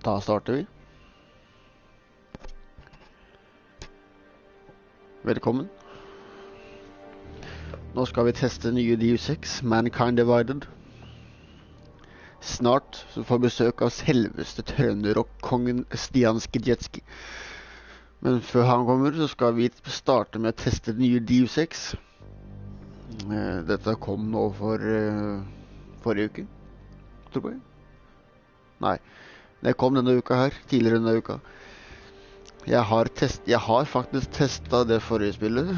Da starter vi. Velkommen. Nå skal vi teste nye Deus Ex, Mankind Divided. Snart så får vi besøk av selveste trønderrock-kongen Stian Skidjetski. Men før han kommer så skal vi starte med å teste nye Deus Ex. Dette kom nå for forrige uke, tror jeg. Nei, det kom denne uka her, tidligere denne uka. Jeg har faktisk testet det forrige spillet,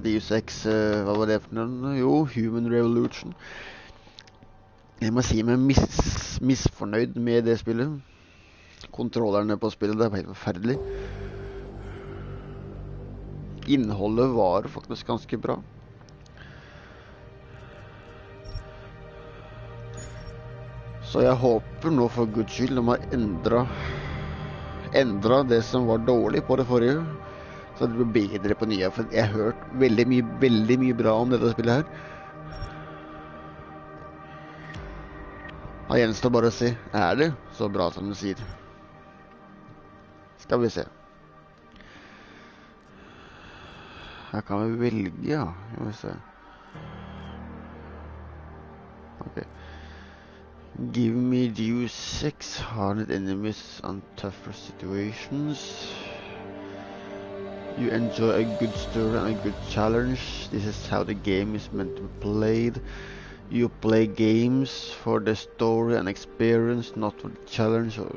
Deus Ex, hva var det for noe? Jo, Human Revolution. Jeg må si meg misfornøyd med det spillet. Kontrollerne på spillet, det var helt forferdelig. Innholdet var faktisk ganske bra. Så jeg håper nå for Guds skyld de har endret det som var dårlig på det forrige, så det blir bedre på nye, for jeg har hørt veldig mye bra om dette spillet her. Da gjenstår bare å se, er det så bra som du sier? Skal vi se. Her kan vi velge, ja. Skal vi se. Ok. Give me Deus Ex, hardened enemies and tougher situations. You enjoy a good story and a good challenge. This is how the game is meant to be played. You play games for the story and experience, not for the challenge or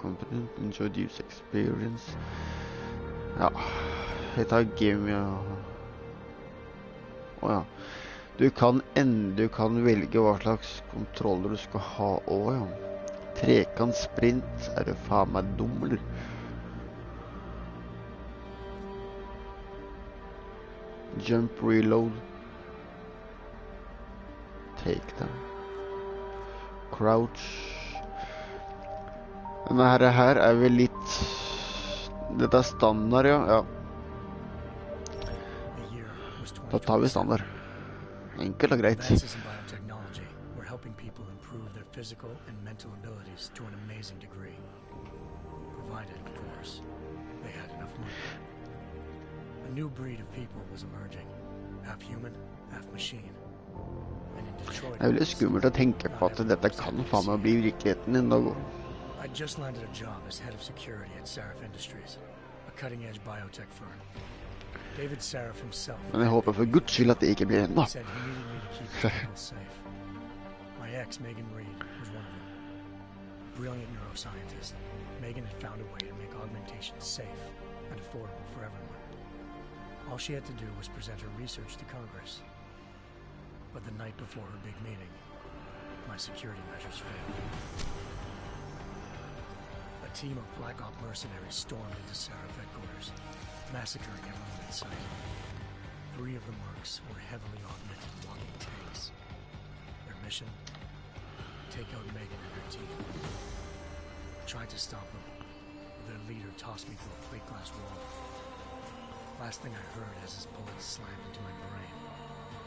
competent. Enjoy Deus experience. Ja, jeg tar game, ja. Åja. Du kan velge hva slags kontroller du skal ha også, ja. Trekant sprint, er du faen meg dum, eller? Jump, reload. Take down. Crouch. Denne her er vel litt... Dette er standard, ja. Da tar vi standard. Enkelt og greit. Advances in biotechnology were helping people improve their physical and mental abilities to an amazing degree. Provided, of course, they had enough money. A new breed of people was emerging. Half human, half machine. And in Detroit... Det er veldig skummelt å tenke på at dette kan faen meg bli virkeligheten en dag. I just landed a job as head of security at Sarif Industries, a cutting-edge biotech firm. David Sarif himself. Men jeg håper for Guds skyld at det ikke blir enda. Said he needed me to keep people safe. My ex, Megan Reed, was one of them. Brilliant neuroscientist, Megan had found a way to make augmentation safe and affordable for everyone. All she had to do was present her research to Congress. But the night before her big meeting, my security measures failed. A team of Black Op mercenaries stormed into Sarif headquarters, massacring everyone in sight. 3 of the mercs were heavily augmented walking tanks. Their mission? Take out Megan and her team. I tried to stop them, but their leader tossed me through a plate glass wall. Last thing I heard as his bullets slammed into my brain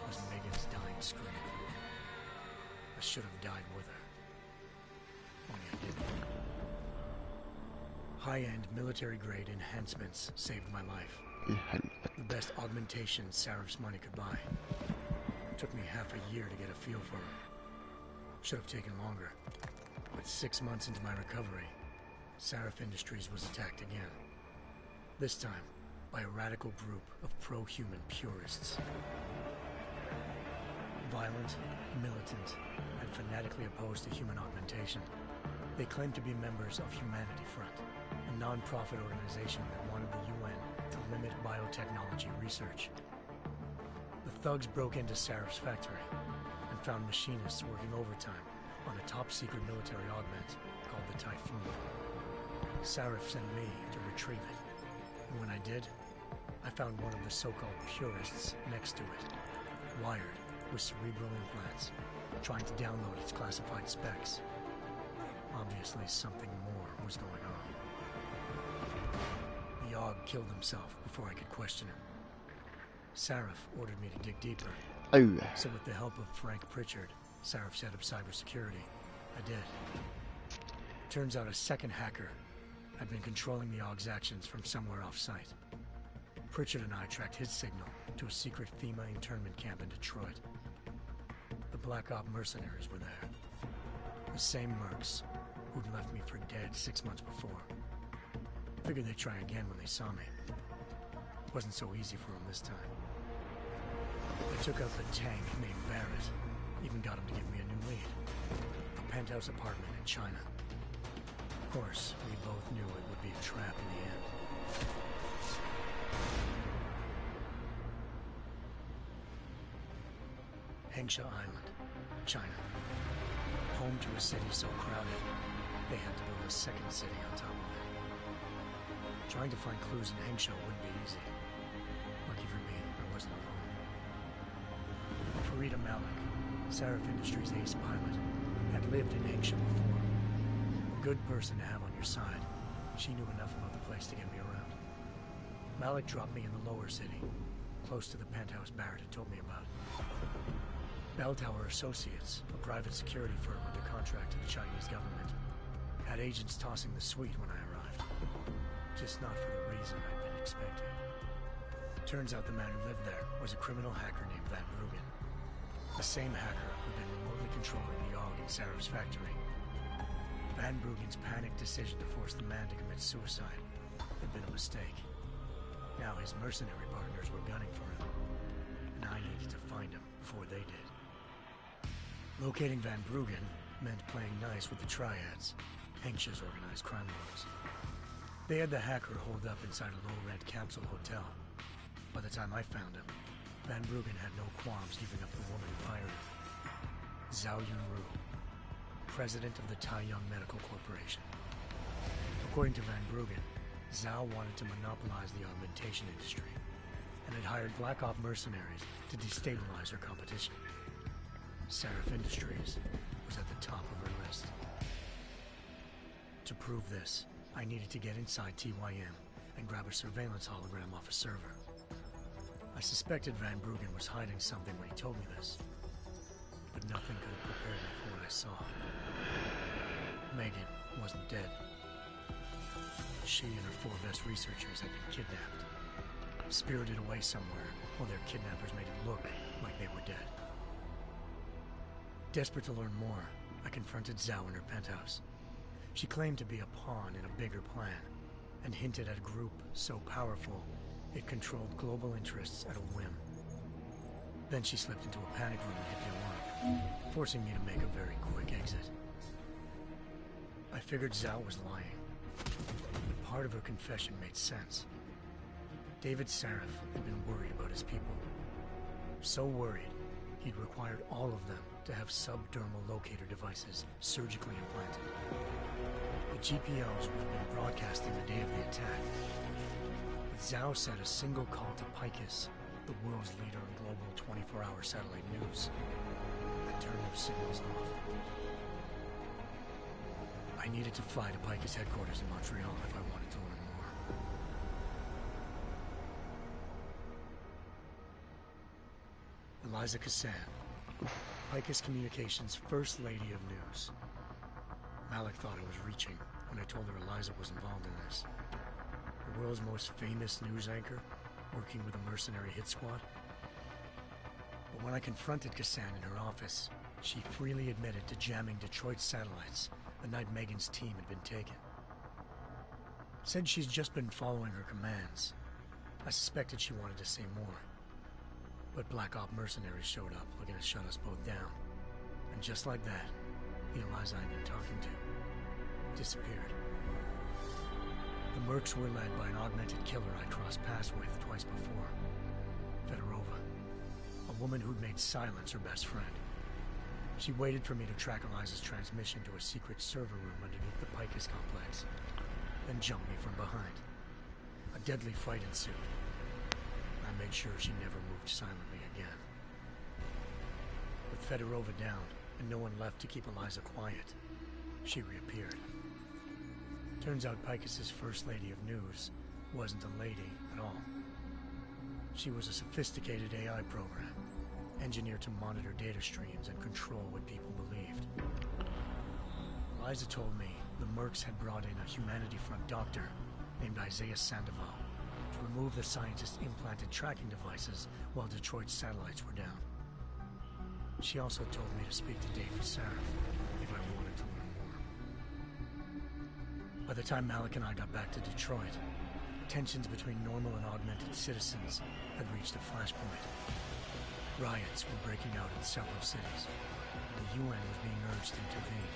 was Megan's dying scream. I should have died with her. Only I didn't. High-end military-grade enhancements saved my life. The best augmentation Sarif's money could buy. Took me half a year to get a feel for her. Should have taken longer. But 6 months into my recovery, Sarif Industries was attacked again. This time, by a radical group of pro-human purists. Violent, militant, and fanatically opposed to human augmentation. They claimed to be members of Humanity Front, a non-profit organization that wanted the UN to limit biotechnology research. The thugs broke into Sarif's factory and found machinists working overtime on a top-secret military augment called the Typhoon. Sarif sent me to retrieve it, and when I did, I found one of the so-called purists next to it, wired with cerebral implants, trying to download its classified specs. Obviously, something more was going on. The AUG killed himself before I could question him. Sarif ordered me to dig deeper. So with the help of Frank Pritchard, Sarif set up cybersecurity. I did. Turns out a second hacker I'd been controlling the AUG's actions from somewhere off-site. Pritchard and I tracked his signal to a secret FEMA internment camp in Detroit. The Black Op mercenaries were there. The same mercs who'd left me for dead 6 months before. Figured they'd try again when they saw me. Wasn't so easy for them this time. I took out the tank named Barrett. Even got him to give me a new lead. A penthouse apartment in China. Of course, we both knew it would be a trap in the end. Hengsha Island, China. Home to a city so crowded, they had to build a second city on top of it. Trying to find clues in Hengsha wouldn't be easy. Lucky for me, I wasn't alone. Farida Malik, Sarif Industries' ace pilot, had lived in Hengsha before. A good person to have on your side. She knew enough about the place to get me around. Malik dropped me in the lower city, close to the penthouse Barrett had told me about. Bell Tower Associates, a private security firm under contract to the Chinese government, had agents tossing the suite when I arrived. Just not for the reason I'd been expecting. Turns out the man who lived there was a criminal hacker named Van Bruggen. The same hacker who'd been remotely controlling the AUG in Sarah's factory. Van Bruggen's panicked decision to force the man to commit suicide had been a mistake. Now his mercenary partners were gunning for him, and I needed to find him before they did. Locating Van Bruggen meant playing nice with the Triads, Hengsha's organized crime lords. They had the hacker holed up inside a low-rent capsule hotel. By the time I found him, Van Bruggen had no qualms giving up the woman who hired him. Zhao Yunru, president of the Taiyang Medical Corporation. According to Van Bruggen, Zhao wanted to monopolize the augmentation industry and had hired Black Op mercenaries to destabilize her competition. Sarif Industries was at the top of her list. To prove this, I needed to get inside TYM and grab a surveillance hologram off a server. I suspected Van Bruggen was hiding something when he told me this, but nothing could have prepared me for what I saw. Megan wasn't dead. She and her 4 best researchers had been kidnapped, spirited away somewhere while their kidnappers made it look like they were dead. Desperate to learn more, I confronted Zhao in her penthouse. She claimed to be a pawn in a bigger plan, and hinted at a group so powerful it controlled global interests at a whim. Then she slipped into a panic room and hit the alarm, forcing me to make a very quick exit. I figured Zhao was lying, but part of her confession made sense. David Sarif had been worried about his people. So worried, he'd required all of them to have subdermal locator devices surgically implanted. The GPOs would have been broadcasting the day of the attack. But Zhao said a single call to Picus, the world's leader in global 24-hour satellite news, had turned those signals off. I needed to fly to Picus headquarters in Montreal if I wanted to learn more. Eliza Cassan, Picus Communications' First Lady of News. Malik thought I was reaching when I told her Eliza was involved in this. The world's most famous news anchor, working with a mercenary hit squad. But when I confronted Cassan in her office, she freely admitted to jamming Detroit's satellites the night Megan's team had been taken. Said she's just been following her commands. I suspected she wanted to say more. But Black Op mercenaries showed up, looking to shut us both down. And just like that, the Eliza I'd been talking to disappeared. The mercs were led by an augmented killer I crossed paths with twice before. Fedorova, a woman who'd made silence her best friend. She waited for me to track Eliza's transmission to a secret server room underneath the Picus complex, then jumped me from behind. A deadly fight ensued. I made sure she never moved silently again. With Fedorova down and no one left to keep Eliza quiet, she reappeared. Turns out Picus's First Lady of News wasn't a lady at all. She was a sophisticated AI program, engineered to monitor data streams and control what people believed. Eliza told me the Mercs had brought in a Humanity Front doctor named Isaiah Sandoval to remove the scientist's implanted tracking devices while Detroit's satellites were down. She also told me to speak to David Sarif if I wanted to learn more. By the time Malik and I got back to Detroit, tensions between normal and augmented citizens had reached a flashpoint. Riots were breaking out in several cities. The UN was being urged to intervene.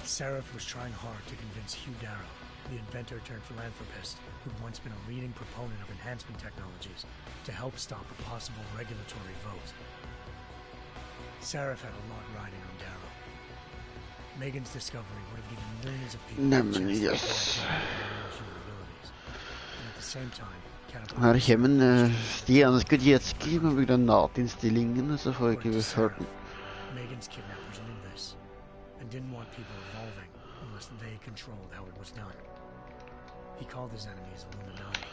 Sarif was trying hard to convince Hugh Darrow, the inventor-turned-philanthropist who'd once been a leading proponent of enhancement technologies, to help stop a possible regulatory vote. Sarif had a lot riding on Darrow. Megan's discovery would have given millions of people a chance to apply their human abilities. And at the same time, her kommer Stian Skudjetski med granatinnstillingene, så får ikke vi hørt den. Megan's kidnappers knew this and didn't want people evolving unless they controlled how it was done. He called his enemies Illuminati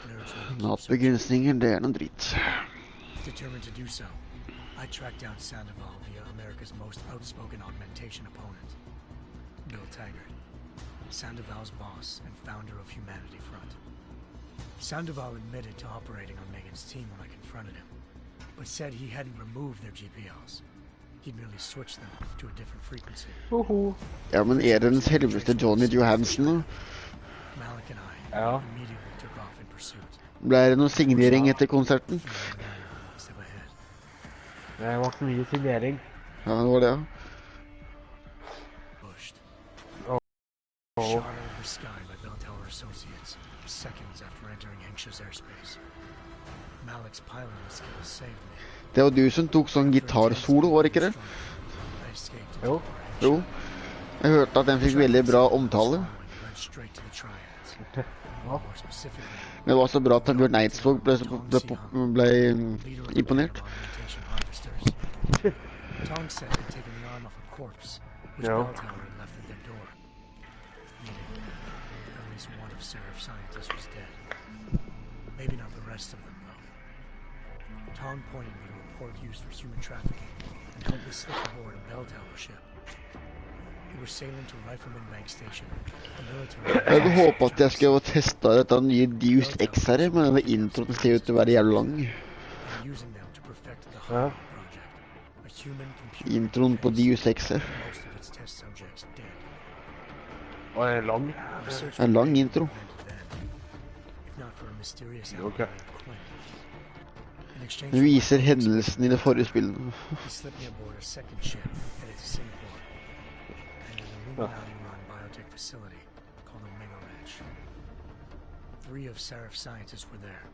and urged me to keep Natbegrensninger, det noe dritt. Determined to do so, I tracked down Sandoval via America's most outspoken augmentation opponent, Bill Taggart, Sandoval's boss and founder of Humanity Front. Sandoval admitted to operating on Megan's team when I confronted him, but said he hadn't removed their GPLs. He'd merely switched them to a different frequency. Ja, men den selveste Johnny Johansen nå? Malik and I immediately took off in pursuit. Ble det noen signering etter konserten? Det var ikke mye signering. Ja, det var det, ja. Shot out of the sky by Bell Tower Associates, seconds after entering Hengsha's airspace. Malik's piloting skills saved me. Det var du som tok sånn gitarsolo, var det ikke det? Jo. Jo. Jeg hørte at den fikk veldig bra omtale. Det var så bra at Bjørn Eidsvåg ble imponert. Tom said they'd taken the arm off a corpse, which No. Bell Tower had left at their door. Meaning, at least one of Serif's scientists was dead. Maybe not the rest of them, though. Tom pointed me to a port used for human trafficking and helped me slip aboard a Bell Tower ship. We were sailing to Rifleman Bank Station, a military... Jeg hadde håpet at jeg skulle teste dette nye Deus Ex her, men denne introen ser ut til å være jævlig lang. and using them to perfect the Hydra project, a human computer Introen på Deus Ex her. most of its test subjects dead. Og en lang. Research En lang intro. invented then, if not for a mysterious ally Okay. named Quinn. In exchange Den for viser my hendelsen i det forrige spillet. he slipped me aboard a second ship headed to Singapore and an Illuminati-run biotech facility called Omega Ranch. 3 of Serif's scientists were there,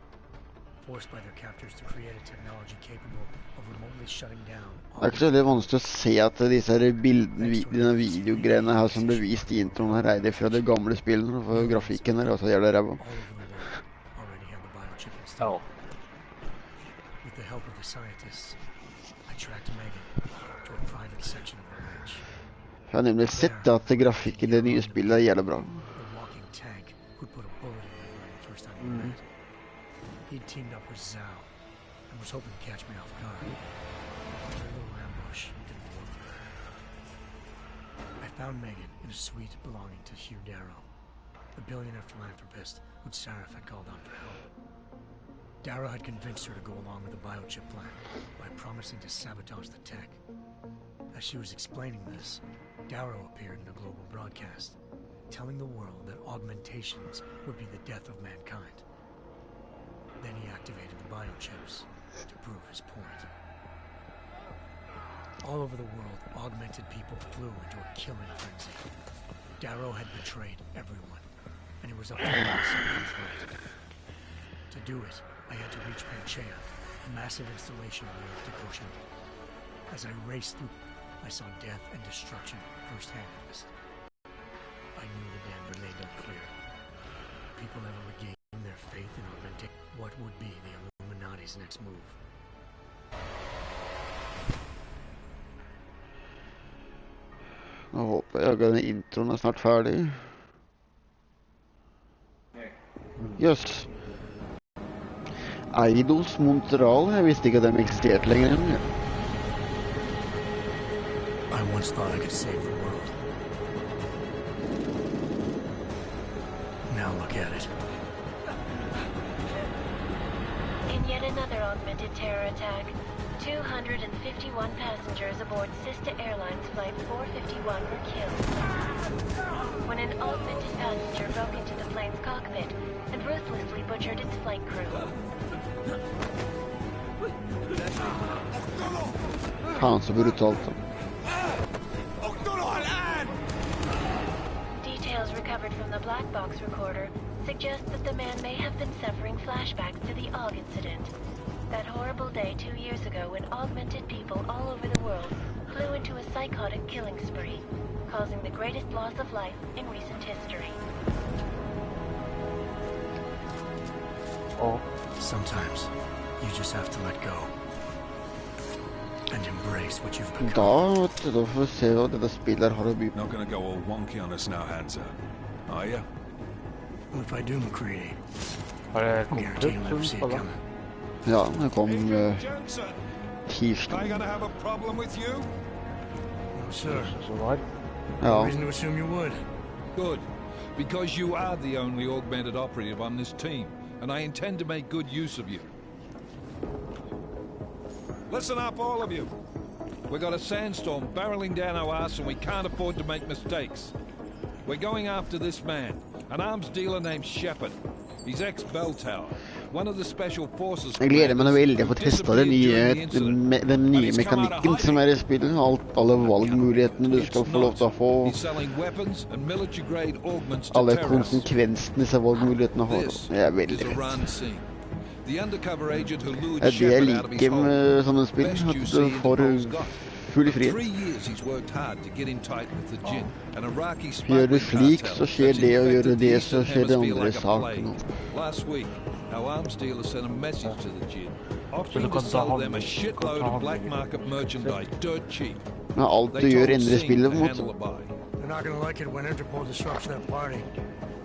forced by their captors to create a technology capable of remotely shutting down Det er ikke så veldig vanskelig å se at disse her bildene, denne videogreiene her som ble vist i introen her, er det fra de gamle spillene, for grafikken her er også jævlig ræva. all over the world already had the biochip installed. With the help of the scientists, I tracked Megan to a private section of the ranch. Jeg har nemlig sett at grafikken i det nye spillet er jævlig bra. The walking tank who'd put a bullet in my brain the first time we met. He'd teamed up with Zhao and was hoping to catch me off guard. But a little ambush didn't work. I found Megan in a suite belonging to Hugh Darrow, the billionaire philanthropist who Sarif had called on for help. Darrow had convinced her to go along with the biochip plan by promising to sabotage the tech. As she was explaining this, Darrow appeared in a global broadcast, telling the world that augmentations would be the death of mankind. Then he activated the biochips to prove his point. All over the world, augmented people flew into a killing frenzy. Darrow had betrayed everyone, and it was up to me to set things right. To do it, I had to reach Panchaea, a massive installation on the Arctic Ocean. As I raced through, I saw death and destruction firsthand. I knew the end remained unclear. People never regained their faith in augmentation. What would be the Illuminati's next move? Nå håper jeg at denne introen er snart ferdig. Jøss. Idols Montreal, jeg visste ikke at de eksisterte lenger. I once thought I could save the world. I'll look at it. In yet another augmented terror attack, 251 passengers aboard Sister Airlines Flight 451 were killed when an augmented passenger broke into the plane's cockpit and ruthlessly butchered its flight crew. Faen, så brutalt. Details recovered from the black box recorder suggest that the man may have been suffering flashbacks to the AUG incident. That horrible day 2 years ago when augmented people all over the world flew into a psychotic killing spree, causing the greatest loss of life in recent history. Oh. Sometimes you just have to let go and embrace what you've become. Da får vi se hva dette spillet har å by på. Not gonna go all wonky on us now, Hansa. Are you? Well, if I do, McCready, Har det I kommet guarantee you'll never ut see it som på det? coming. Ja, det kom Johnson, tirsdag. I gonna have a problem with you? No, sir. Som var. No Ja, reason to assume you would. Good. Because you are the only augmented operative on this team, and I intend to make good use of you. Listen up, all of you. We got a sandstorm barreling down our ass and we can't afford to make mistakes. We're going after this man, an arms dealer named Shepard. He's ex-Bell Tower, one of the special forces. jeg gleder meg veldig til å få testet den nye mekanikken som i spillet. Alle valgmulighetene du skal få lov til å få. Alle konsekvensene disse valgmulighetene har. Det veldig fett. Det jeg liker med sånne spill, at du får full frihet. Gjør du slik, så skjer det, og gjør du det, så skjer det andre saken. Our arms dealer sent a message to the gin, offering to sell them a shitload of black market merchandise, dirt cheap. Men alt du gjør endrer spillet på en måte. They're not gonna like it when Interpol disrupts that party.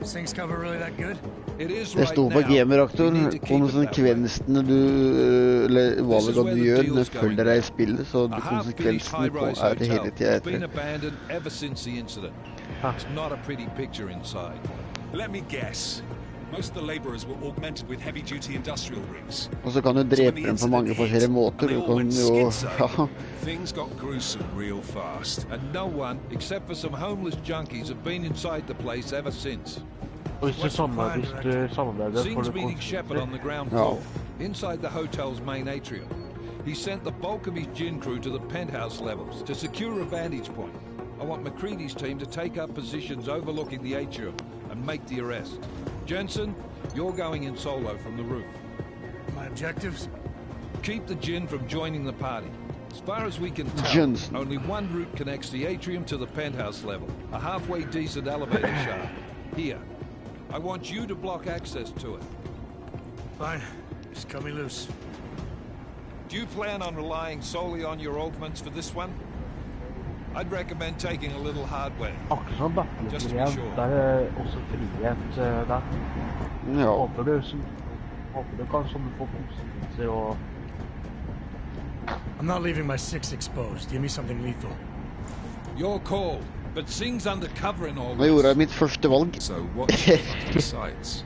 Is Things cover really that good? Det står på gameraktor, konsekvensene eller valget du gjør, den følger deg i spillet, så konsekvensene på det hele tiden etter. It's not a pretty picture inside. Let me guess. Most of the laborers were augmented with heavy-duty industrial rigs. Og så kan du drepe dem på mange forskjellige måter. Du kan jo, ja. Things got gruesome real fast, and no one, except for some homeless junkies, have been inside the place ever since. Og hvis du samarbeider for Sing's det meeting Shepard on the ground floor, inside the hotel's main atrium. He sent the bulk of his gin crew to the penthouse levels to secure a vantage point. I want McCready's team to take up positions overlooking the atrium and make the arrest. Jensen, you're going in solo from the roof. My objectives? Keep the gin from joining the party. As far as we can tell, Jensen. only one route connects the atrium to the penthouse level, a halfway decent elevator shaft. Here. I want you to block access to it. Fine. Just cut me loose. Do you plan on relying solely on your augments for this one? I'd recommend taking a little hardware. Akkurat som Battlefield, der er også frihet der. Ja. Håper du kan sånn få konsekvenser og... I'm not leaving my six exposed. Give me something lethal. Your call, but Sing's undercover in all Nå gjorde jeg this. mitt første valg. So what decides?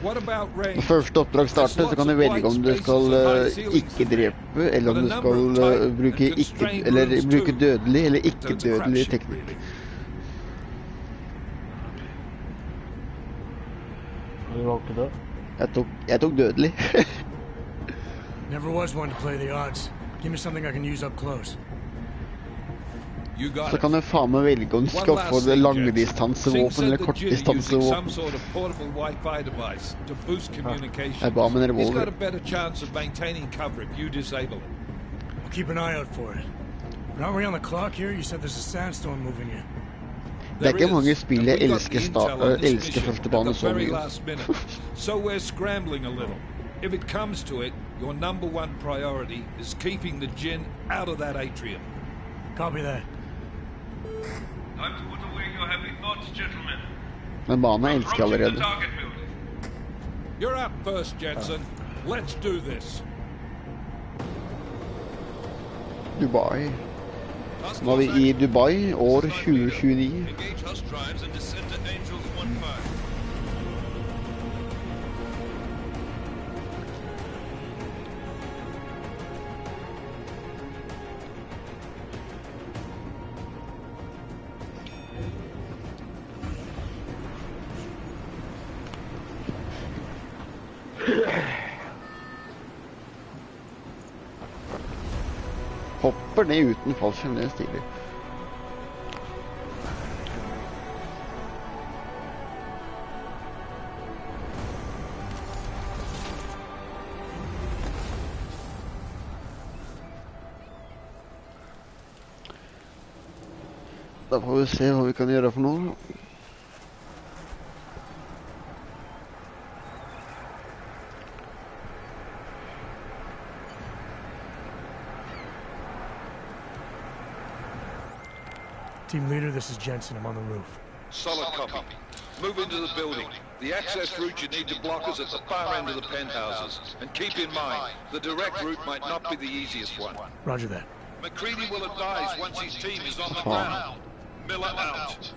What about range? Når første oppdrag starter, så kan du velge om du skal ikke drepe, eller om du skal bruke dødelig eller ikke dødelig teknikk. Du valgte det? Jeg tok dødelig. Never was one to play the odds. Give me something I can use up close. Så kan du faen meg velge om du skal få det langdistansevåpen eller kortdistansevåpen. Jeg ba med en revolver. I'll keep an eye out for it. But aren't we on the clock here? You said there's a sandstorm moving in. Det er ikke mange spill jeg elsker første bane så mye. So we're scrambling a little. If it comes to it, your number one priority is keeping the gin out of that atrium. Copy that. Time to put away your heavy thoughts, gentlemen. Men banen elsker jeg allerede. You're up first, Jensen. Let's do this. Dubai. Nå er vi i Dubai, år 2029. Engage host drives and descend to Angels 1-5. hopper ned uten fallskjerm, det stilig. Da får vi se hva vi kan gjøre for noe. Team leader, this is Jensen. I'm on the roof. Solid copy. Move into the building. The access route you need to block is at the far end of the penthouses. And keep in mind, the direct route might not be the easiest one. Roger that. McCready will advise once his team is on the ground. Miller out.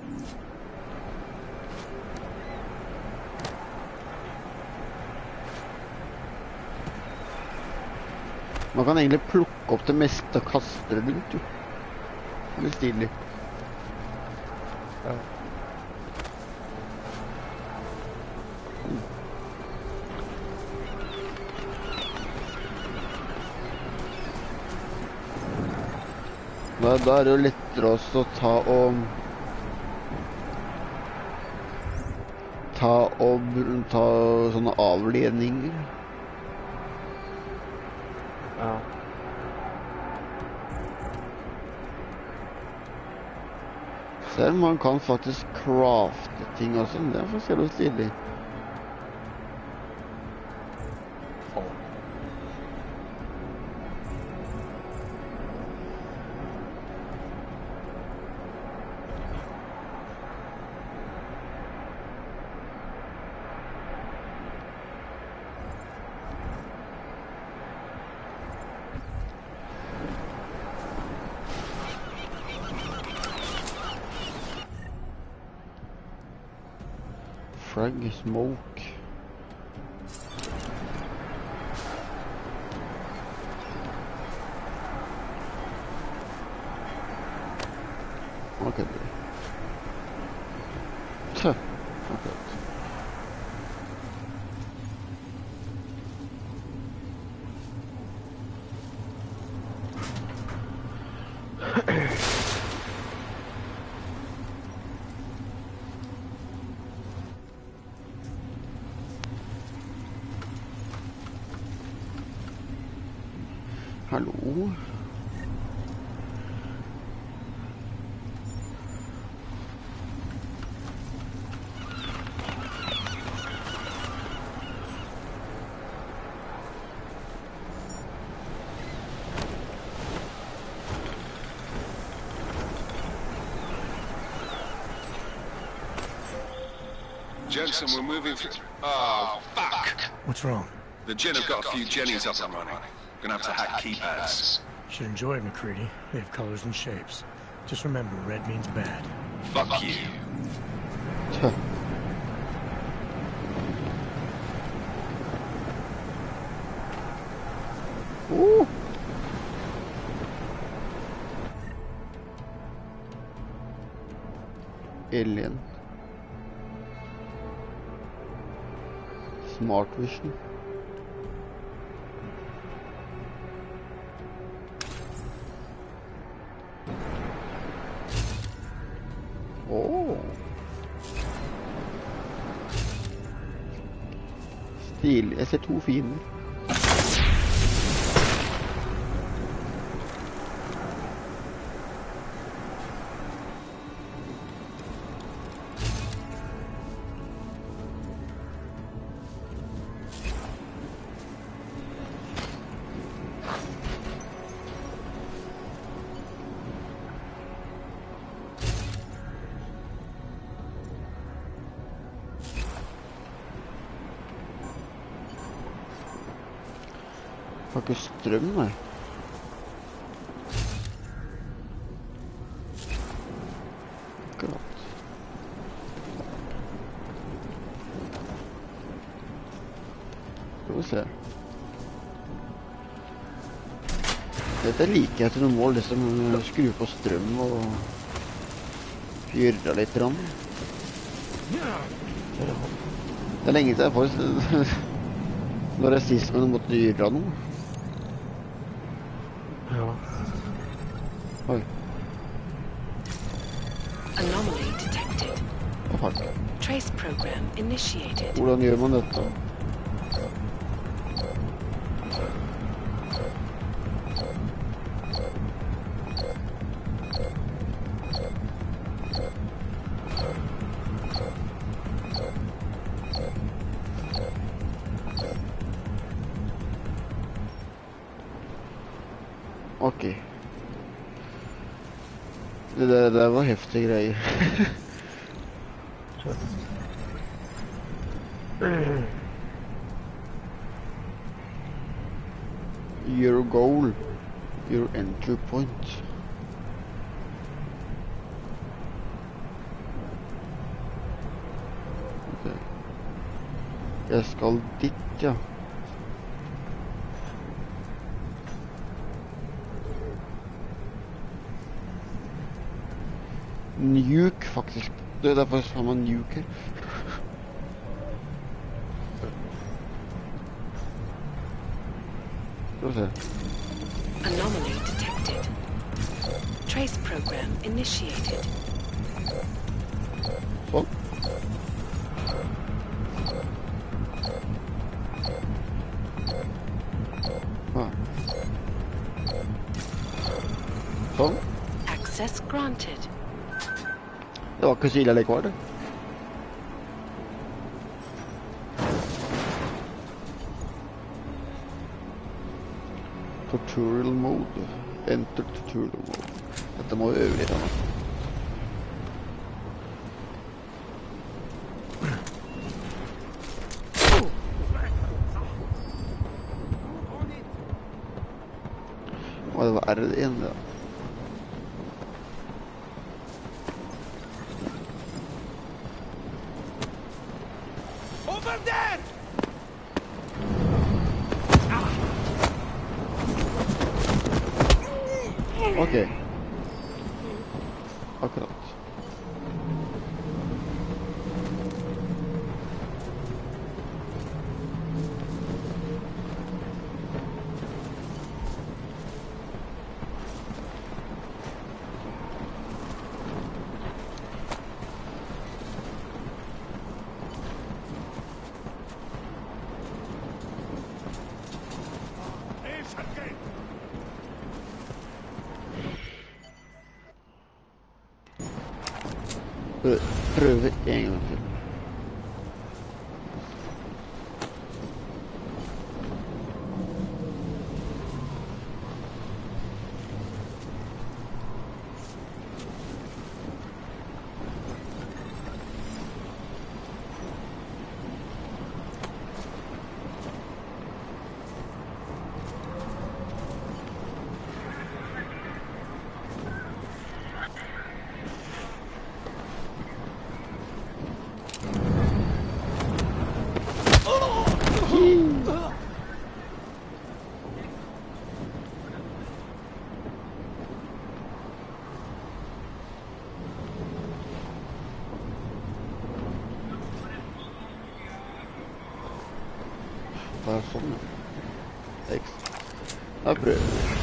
Man kan egentlig plukke opp det meste og kaste det rundt, jo. Det er stilig. Ja. Da er det jo lettere også å ta sånne avledninger. Ja. Selv om man kan faktisk crafte ting også, det er faktisk jævlig stilig. Frag smoke. Okay. Tja, akkurat. Hallo? Jensen, we're moving through... Oh, fuck! What's wrong? The Gin have got a few Jennies up and running. Gonna have to hack keypads. Should enjoy it, McCready. They have colors and shapes. Just remember, red means bad. Fuck you. Tja. Alien. Smart vision. Oh. Stilig. Jeg ser to fiender. Har ikke strøm, nei. Akkurat. Skal vi se. Dette liker jeg til noen mål, liksom skru på strøm og fyrre litt grann. Det er lenge siden jeg får når jeg sist måtte gjøre noe. Ja. Oi. Anomaly detected. Hva faen? Trace program initiated. Hvordan gjør man dette? Ok. Det der var heftige greier. Your goal. Your entry point. Ok. Jeg skal dit, ja. Nuke, faktisk. Det er derfor har man nuke her. Skal vi se. Anomaly detected. Trace program initiated. Sånn. Ah. Sånn. Access granted. Det var ikke så ille likevel, det. Tutorial mode. Enter tutorial mode. Dette må vi øve litt av nå. Det var R1 da. Over there! Ok. Akkurat. Prøve en gang til. Bare sånn, ja. X. Da prøver vi.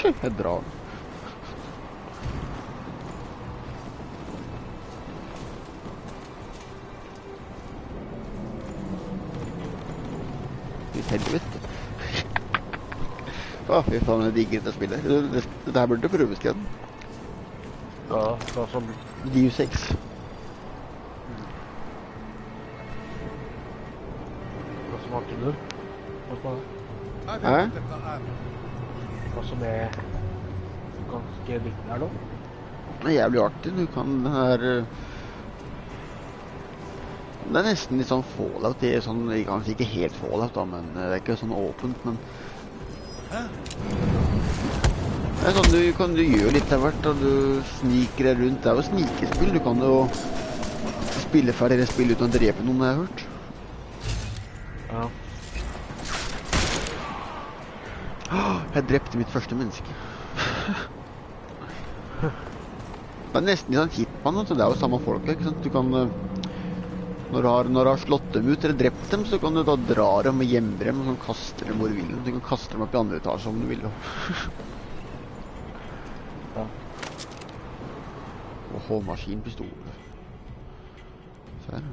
Jeg drar. Helvete. Fy faen, jeg digger dette spillet. Dette her burde prøves igjen. Ja, det var sånn. Deus Ex. Hva som har til det? Hæ? Hva som er ganske likt her da? Det er jævlig artig. Du kan den her... Det er nesten litt sånn Fallout. Det er sånn, jeg kan si ikke helt Fallout da, men det er ikke sånn åpent, men... Det er sånn, du gjør litt av hvert, og du sniker deg rundt. Det er jo snikespill. Du kan jo spille ferdig det spillet uten å drepe noen, jeg har hørt. Ja. Jeg drepte mitt første menneske. Det er nesten litt sånn hitman, så det er jo samme folket, ikke sant? Du kan, når du har slått dem ut eller drept dem, så kan du da dra dem og gjemme dem, og sånn kaste dem hvor du vil. Du kan kaste dem opp i andre etasje om du vil. Ja. Og H-maskinpistol. Se her.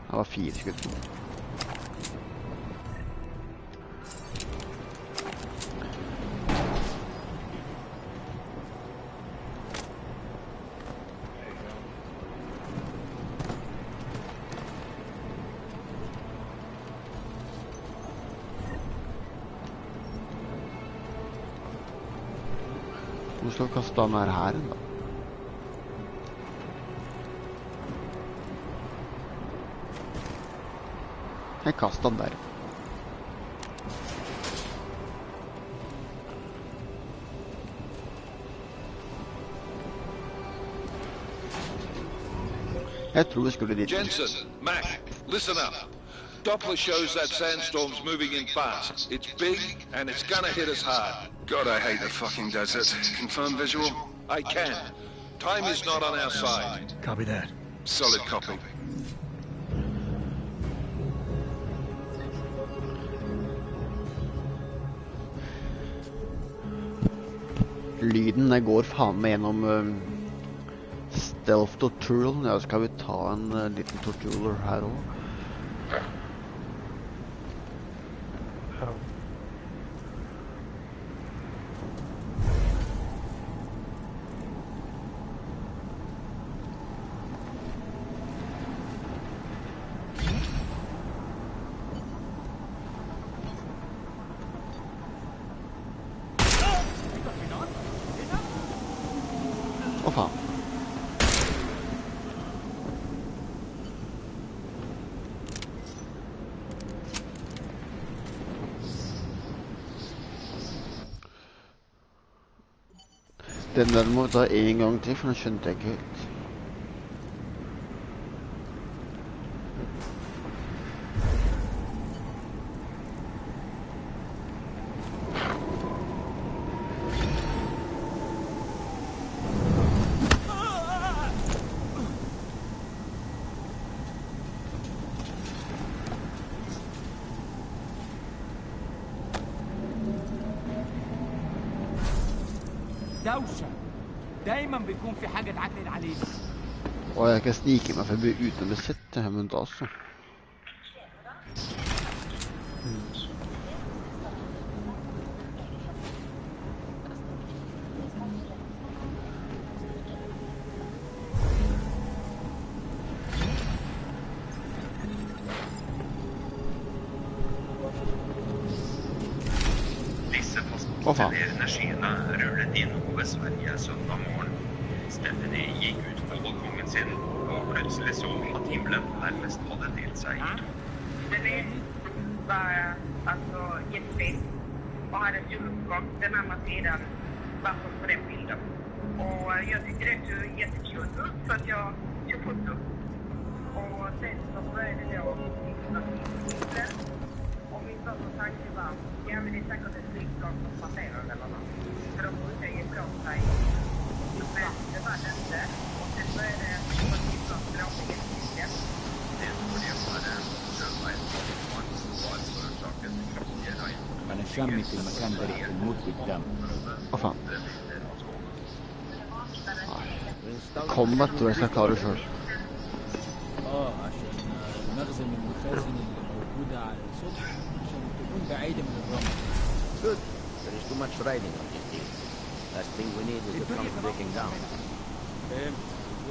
Det var 4 skudd. Hvor skal vi kaste han her da? Jeg kastet han der. Jeg tror vi skulle dit. Jensen, Mac, listen up. Doppler shows that sandstorm's moving in fast. It's big, and it's gonna hit us hard. God, I hate the fucking desert. Confirm visual? I can. Time is not on our side. Copy that. Solid copy. Lyden der går faen meg gjennom stealth tutorial. Ja, skal vi ta en liten tutorial her også? Å faen. Den der må vi ta en gang til, for den skjønte jeg ikke helt. دوشة دايما بيكون في حاجة تعكنن علينا. Og jeg kan snike meg forbi uten å bli sett, det her med altså. Passiverende skyene rullet innover Sverige søndag morgen. Stephanie gikk ut på balkongen sin, og plutselig så hun at himmelen nærmest hadde delt seg i to. Den var alltså jättefin och hade en soluppgång den andra sidan bakom på den bilden. Och jag tyckte det såg jättekul ut så att jag tog foto. Och sen så började det då himlen. Och min första tanke var, ja men det är säkert ett flygplan som passerar eller något. För de brukar ge ifrån sig. Men det var det inte. Och sen började det på ett flygplan som låg jättemycket. Det borde jag vara sömma ett flygplan och att förorsaken krockade regn. أنا شامي في المكان ده ريحة الموت بالدم. Å faen. Kom at du skal klare det selv. عشان المخزن من المخازن اللي موجودة على السطح عشان تكون بعيدة من الرمل. Good. There is too much riding on this deal. Last thing we need is the trunk breaking down. فهمت.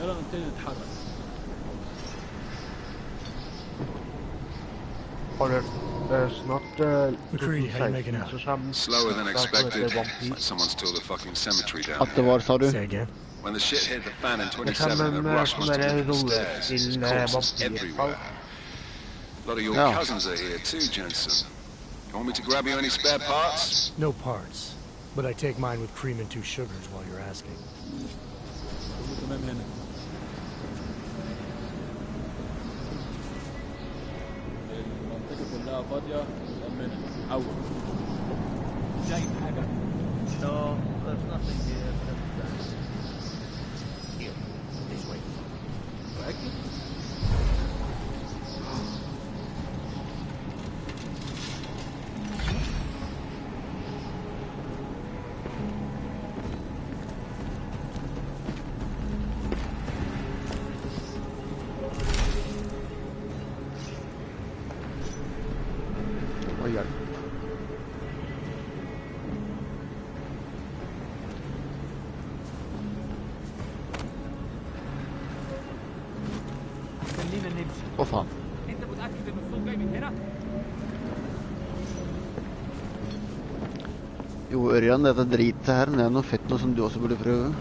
يلا نبتدي نتحرك. McCready, how you making out? Slower than expected. Like someone stole the fucking cemetery down At det var, sa du? Say again. When the shit hit the fan in 27, the rush must have been upstairs. There's corpses everywhere. A lot of your cousins are here too, Jensen. You want me to grab you any spare parts? No parts. But I take mine with cream and 2 sugars while you're asking. فاضية مأمنة أول شايف حاجة؟ No, there's nothing here. Here, this way. متأكد؟ Oigan. خلينا نمشي. Fan. أنت متأكد إن الصوت جاي من هنا؟ Jo, Ørjan, dette dritet her, det er noe fett noe som du også burde prøve.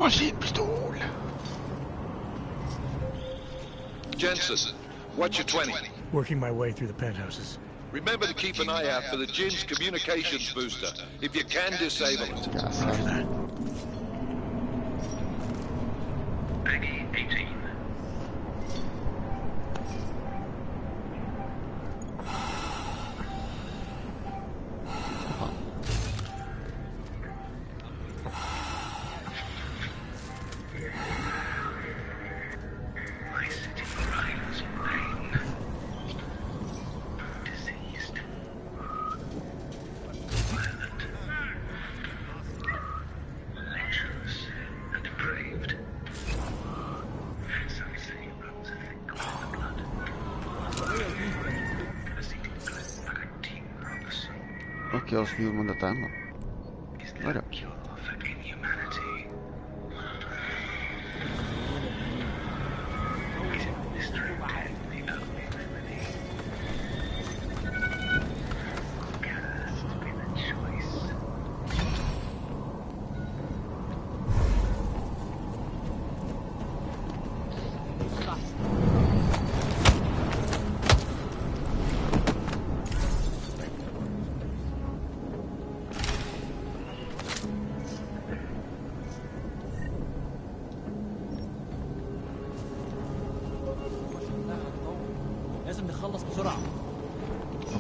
Maskinpistol! Jensen, what's your 20? Working my way through the penthouses. Remember to keep an eye out for the Jin's communications booster. If you can, disable it. Roger that. Aggie 18. My city writhes in pain. Diseased. Violent. Lecherous and depraved. Some say runs a thick with the blood. Proceeding to like a team purpose. Ok, hvordan gjorde man dette her, da? Is Der, there ja. a cure for inhumanity? Is administering the only remedy? Cursed be the choice. لازم نخلص بسرعة.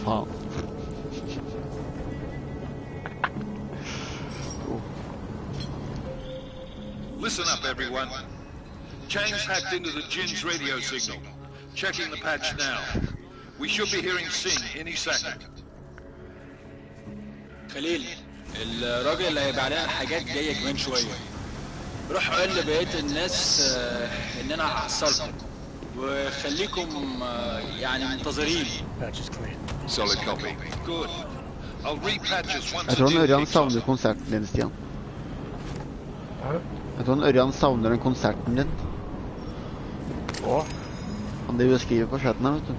Fan. Listen up, everyone. Chang's hacked into the Jin's radio signal. Checking the patch now. We should be hearing Singh any second. خليل الراجل اللي هيبقى علينا الحاجات جايه كمان شويه. روح قول لبقيه الناس ان انا هحصلكم وخليكم يعني منتظرين. Patch is clean. Solid copy. Good. I'll repatch us once Jeg tror han Ørjan savner konserten din, Stian. Jeg tror han Ørjan savner den konserten din. Han driver og skriver på chatten her, vet du.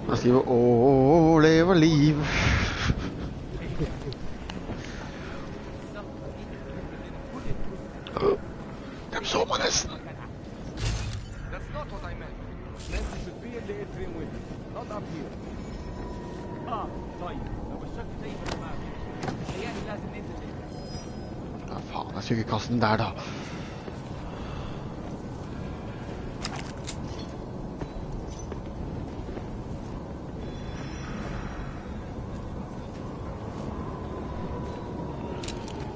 Han skriver «Åh, leve liv». Dem så man nesten. That's not what I meant. Nancy should be in the atrium with me, not up here. طيب لو الشك زي ما سمعت يعني لازم ننزل. Ja, faen, jeg skulle ikke kaste den der, da.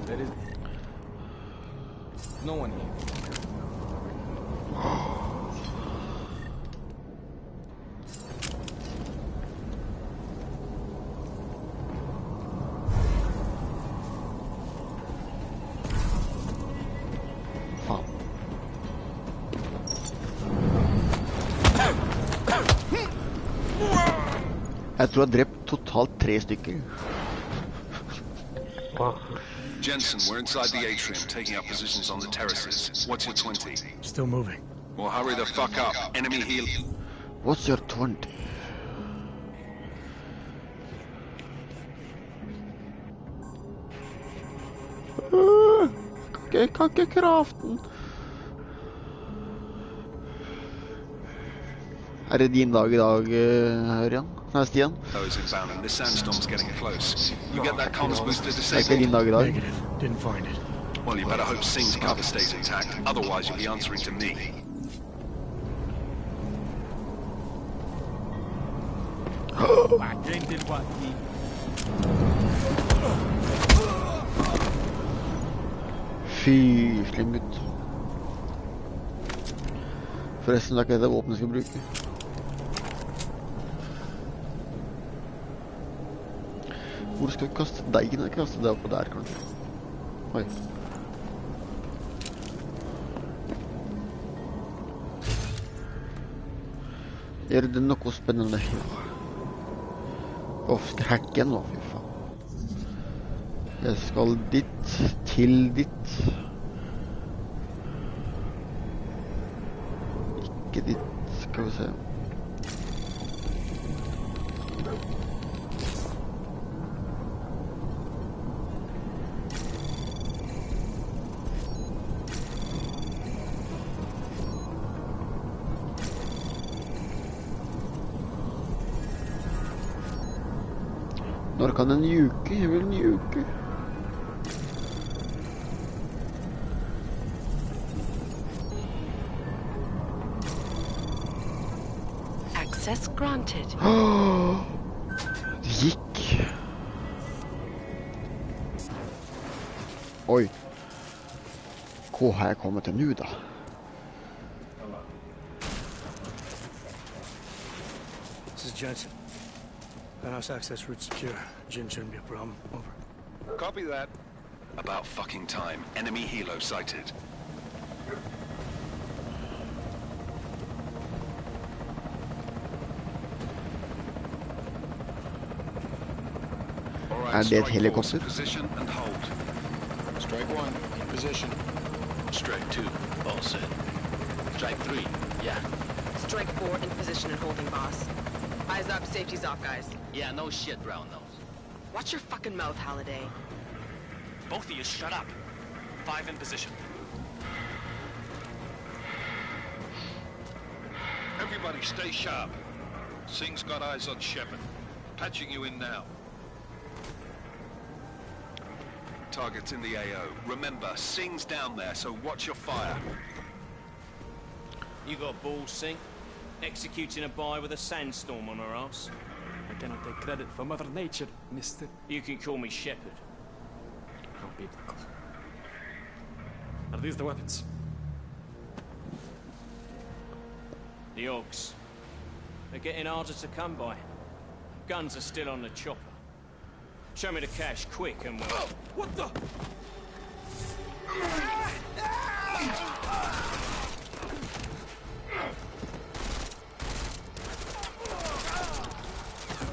There is no one here. Faen. Jeg tror jeg har drept totalt 3 stykker. Jensen, we're inside the atrium, taking up positions on the terraces. What's your 20? Still moving. Well, hurry the fuck up. Enemy heal. What's your 20? Jeg kan ikke kraften. Er det din dag i dag, Ørjan? Her, Stian. Those inbound and this sandstorm's getting close. You get that comms booster Det er ikke din disabled? dag I dag. Negative. Didn't find it. Well, you better hope Singh's cover stays intact. Otherwise, you'll be answering to me. Fy, slem gutt. Forresten, det er ikke det våpenet jeg skal bruke. Hvor skal vi kaste deigen? Jeg kaster det oppå der, kanskje. Oi. Gjør det noe spennende? Åh, skal jeg hacke nå, fy faen. Jeg skal dit, til dit. Ikke dit, skal vi se. Når kan den juke? Jeg vil juke. Access granted. Det gikk. Oi. Hvor har jeg kommet til nå, da? This is Jensen. Penthouse access route secure. Jin shouldn't be a problem. Over. Copy that. About fucking time. Enemy helo sighted. Er det et helikopter? Position and hold. Strike 1, in position. Strike 2, all set. Strike 3, yeah. Strike 4, in position and holding, boss. Eyes up, safety's off, guys. Yeah, no shit, brown nose. Watch your fucking mouth, Halliday. Both of you, shut up. 5 in position. Everybody stay sharp. Singh's got eyes on Shepard. Patching you in now. Targets in the AO. Remember, Singh's down there, so watch your fire. You got balls, Singh? Executing a buy with a sandstorm on her ass? I cannot take credit for Mother Nature, mister. You can call me Shepard. How biblical. Are these the weapons? The Ogs. They're getting harder to come by. Guns are still on the chopper. Show me the cash, quick, and we'll... Oh, what the?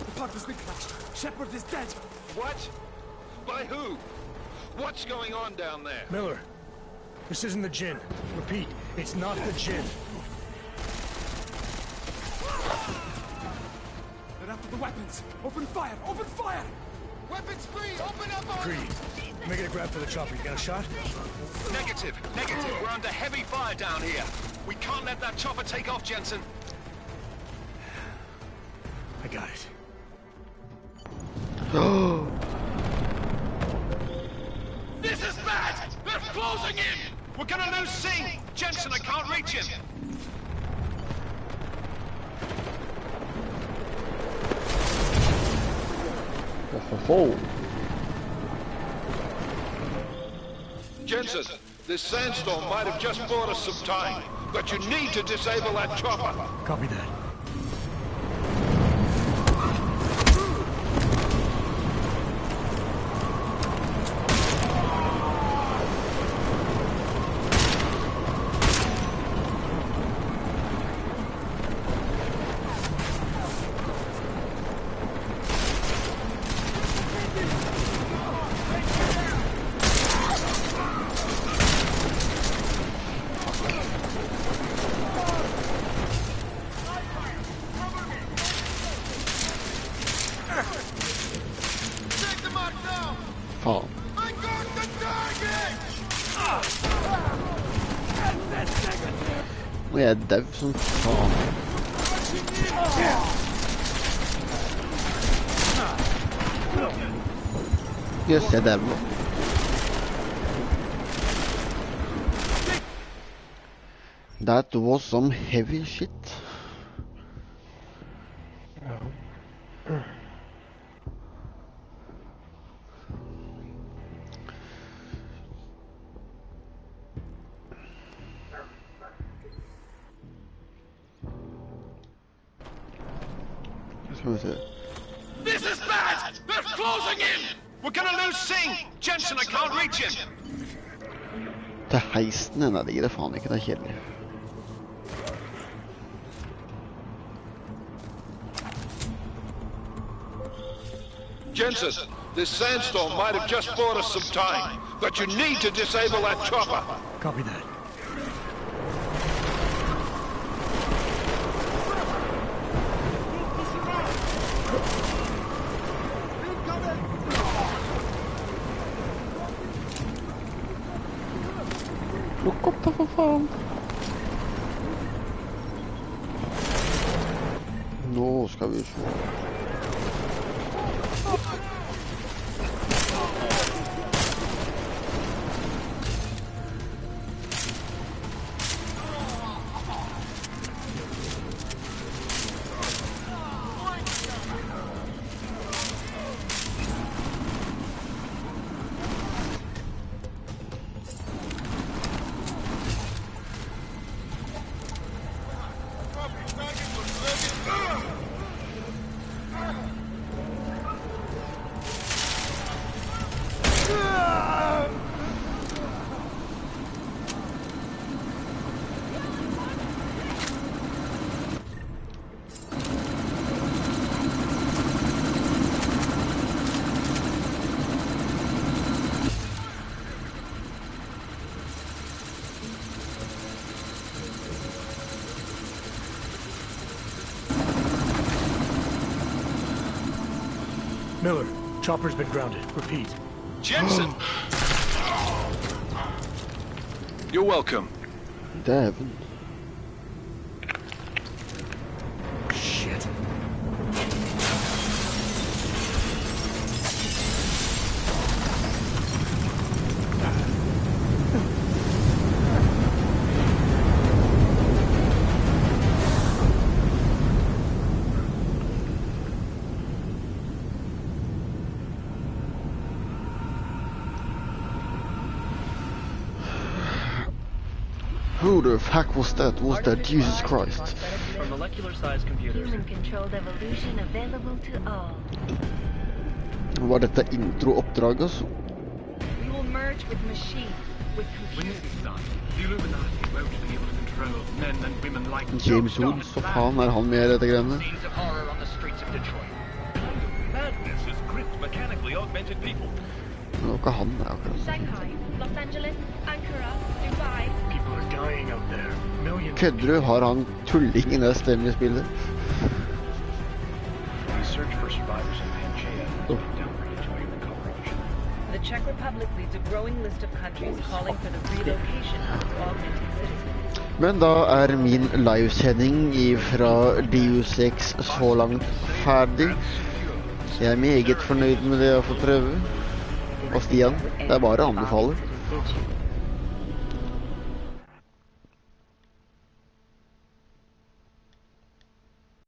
The park has been crashed. Shepard is dead. What? By who? What's going on down there? Miller, this isn't the Jinn. Repeat, it's not the Jinn. They're after the weapons. Open fire! Open fire! Weapons free! Open up on Creed, making a grab for the chopper. You got a shot? Negative. Negative. We're under heavy fire down here. We can't let that chopper take off, Jensen. I got it. This is bad! They're closing in! We're gonna lose Singh! Jensen, I can't reach him! Oh. Jensen, this sandstorm might have just bought us some time, but you need to disable that chopper. Copy that. Faen. Nå er jeg dau som faen. skal jeg se der nå. That was some heavy shit. This is bad! They're closing in! We're gonna lose Singh! Jensen, I can't reach him! Til heisten enda ligger det faen ikke, det er kjedelig. Jensen, this sandstorm might have just bought us some time, but you need to disable that chopper. Copy that. Lukk opp da, for faen. Nå skal vi se. Miller, chopper's been grounded. Repeat. Jensen! You're welcome. Dæven. Shit. Who the fuck was that? Was that Jesus Christ? For molecular-sized computers. Human-controlled evolution available to all. Var dette intro-oppdrag, altså? We will merge with machines, with computers. The Illuminati won't be able to control men and women like James Woods, så faen er han med i dette greiene? scenes of horror on the streets of Detroit. Madness has gripped mechanically augmented people. Det var ikke han, det er akkurat. Shanghai, Los Angeles, Ankara, Dubai. People are dying out there. Millions. Kødder du? Har han tullingen der stemme i spillet? The search for survivors in Pangaea Oh. The Czech Republic leads a growing list of countries calling for the relocation of augmented citizens. Men da er min livesending fra Deus Ex så langt ferdig. Jeg er meget fornøyd med det jeg har fått prøve. Og Stian, det er bare å anbefale.